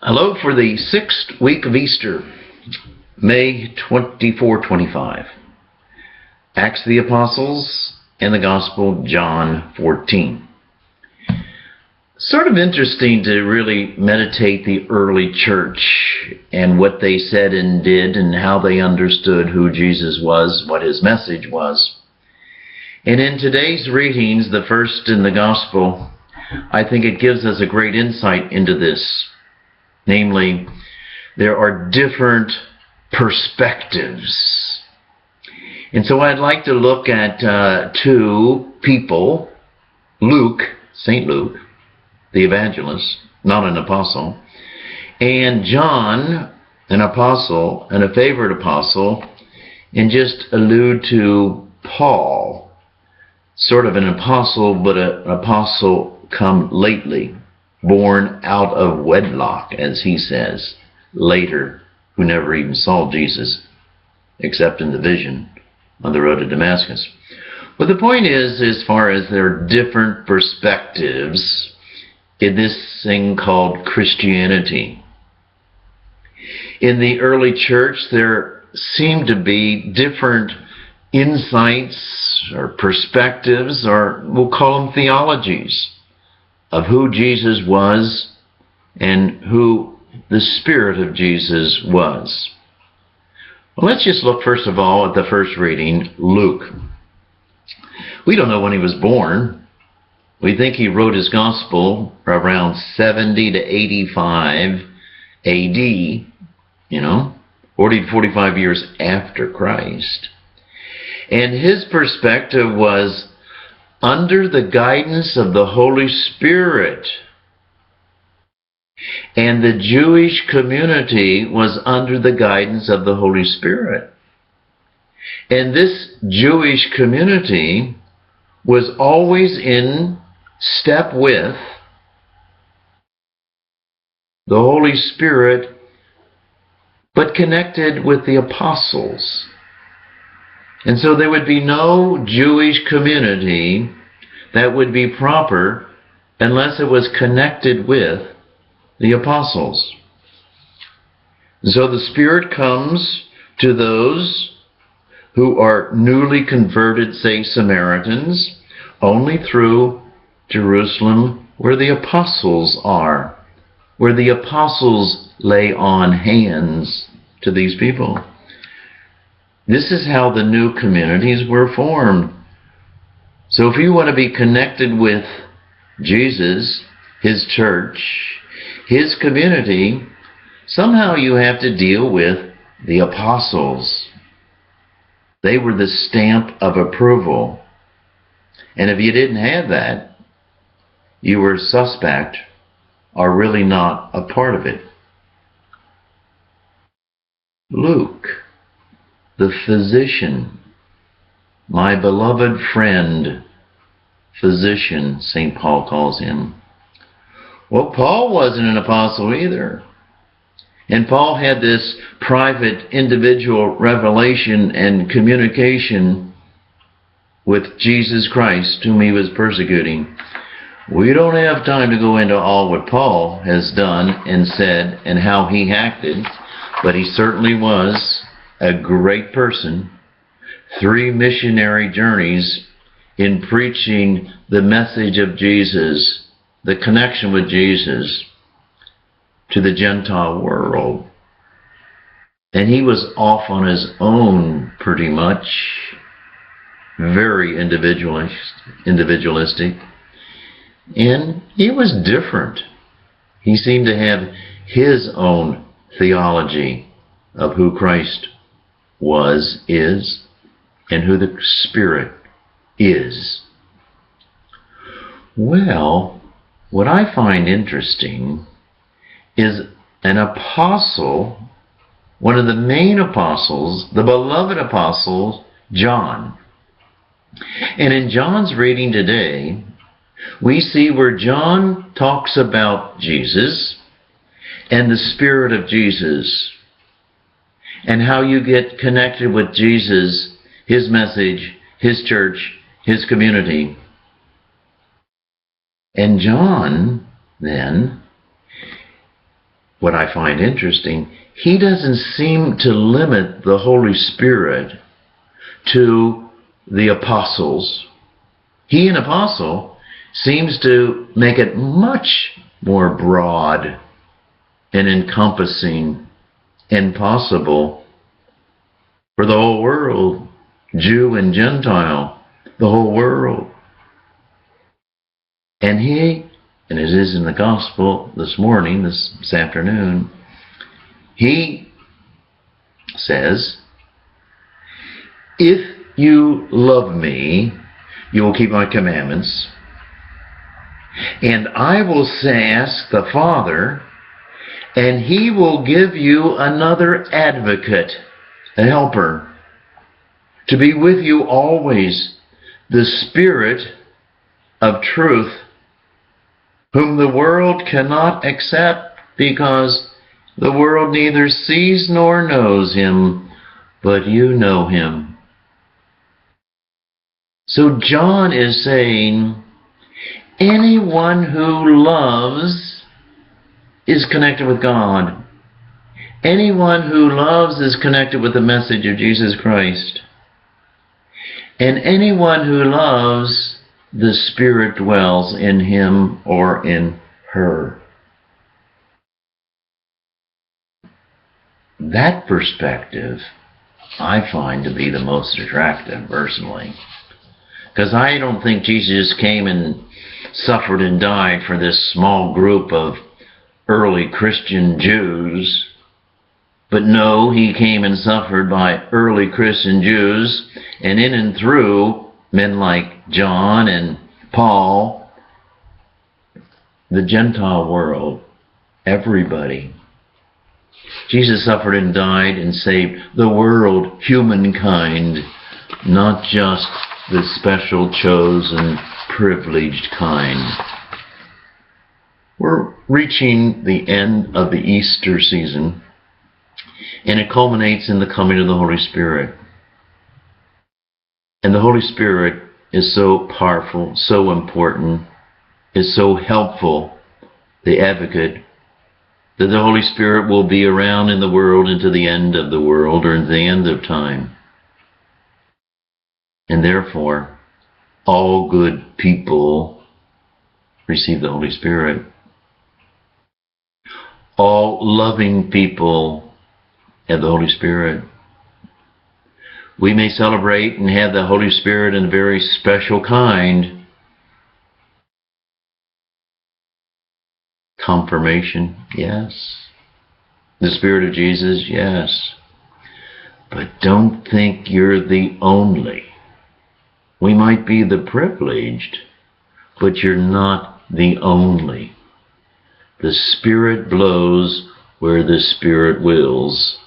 Hello for the 6th week of Easter, May 24, 25. Acts of the Apostles and the Gospel, John 14. Sort of interesting to really meditate the early church and what they said and did and how they understood who Jesus was, what his message was. And in today's readings, the first in the Gospel, I think it gives us a great insight into this. Namely, there are different perspectives. And so I'd like to look at two people, Luke, St. Luke, the evangelist, not an apostle, and John, an apostle, and a favorite apostle, and just allude to Paul, sort of an apostle, but an apostle come lately. Born out of wedlock, as he says, later, who never even saw Jesus, except in the vision on the road to Damascus. But the point is, as far as there are different perspectives in this thing called Christianity. In the early church, there seemed to be different insights or perspectives, or we'll call them theologies, of who Jesus was and who the Spirit of Jesus was. Well, let's just look first of all at the first reading, Luke. We don't know when he was born. We think he wrote his gospel around 70 to 85 AD, 40 to 45 years after Christ. And his perspective was under the guidance of the Holy Spirit. And the Jewish community was under the guidance of the Holy Spirit. And this Jewish community was always in step with the Holy Spirit, but connected with the apostles. And so there would be no Jewish community that would be proper unless it was connected with the apostles. So the Spirit comes to those who are newly converted, say Samaritans, only through Jerusalem, where the apostles are, where the apostles lay on hands to these people. This is how the new communities were formed. So if you want to be connected with Jesus, his church, his community, somehow you have to deal with the apostles. They were the stamp of approval. And if you didn't have that, you were suspect or really not a part of it. Luke, the physician, my beloved friend, physician, St. Paul calls him. Well, Paul wasn't an apostle either. And Paul had this private, individual revelation and communication with Jesus Christ, whom he was persecuting. We don't have time to go into all what Paul has done and said and how he acted, but he certainly was a great person. 3 missionary journeys in preaching the message of Jesus, the connection with Jesus to the Gentile world. And he was off on his own pretty much, very individualistic. And he was different. He seemed to have his own theology of who Christ was, is, and who the Spirit is. Well, what I find interesting is an apostle, one of the main apostles, the beloved apostle, John. And in John's reading today, we see where John talks about Jesus and the Spirit of Jesus, and how you get connected with Jesus, his message, his church, his community. And John, then, what I find interesting, he doesn't seem to limit the Holy Spirit to the apostles. He, an apostle, seems to make it much more broad and encompassing and possible for the whole world, Jew and Gentile, the whole world. And he, and it is in the gospel this morning, this afternoon, he says, if you love me, you will keep my commandments, and I will ask the Father, and he will give you another advocate, a helper, to be with you always, the Spirit of truth, whom the world cannot accept, because the world neither sees nor knows him, but you know him. So John is saying, anyone who loves is connected with God. Anyone who loves is connected with the message of Jesus Christ. And anyone who loves, the Spirit dwells in him or in her. That perspective I find to be the most attractive, personally. Because I don't think Jesus came and suffered and died for this small group of early Christian Jews. But no, he came and suffered by early Christian Jews, and in and through men like John and Paul, the Gentile world, everybody. Jesus suffered and died and saved the world, humankind, not just the special, chosen, privileged kind. We're reaching the end of the Easter season, and it culminates in the coming of the Holy Spirit. And the Holy Spirit is so powerful, so important, is so helpful, the advocate, that the Holy Spirit will be around in the world until the end of the world, or the end of time. And therefore, all good people receive the Holy Spirit. All loving people have the Holy Spirit. We may celebrate and have the Holy Spirit in a very special kind. Confirmation, yes. The Spirit of Jesus, yes. But don't think you're the only. We might be the privileged, but you're not the only. The Spirit blows where the Spirit wills.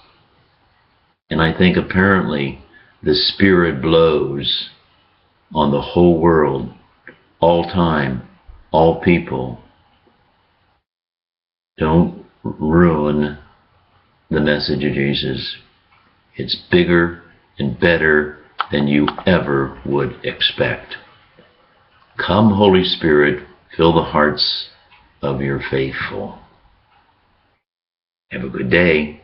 And I think apparently the Spirit blows on the whole world, all time, all people. Don't ruin the message of Jesus. It's bigger and better than you ever would expect. Come, Holy Spirit, fill the hearts of your faithful. Have a good day.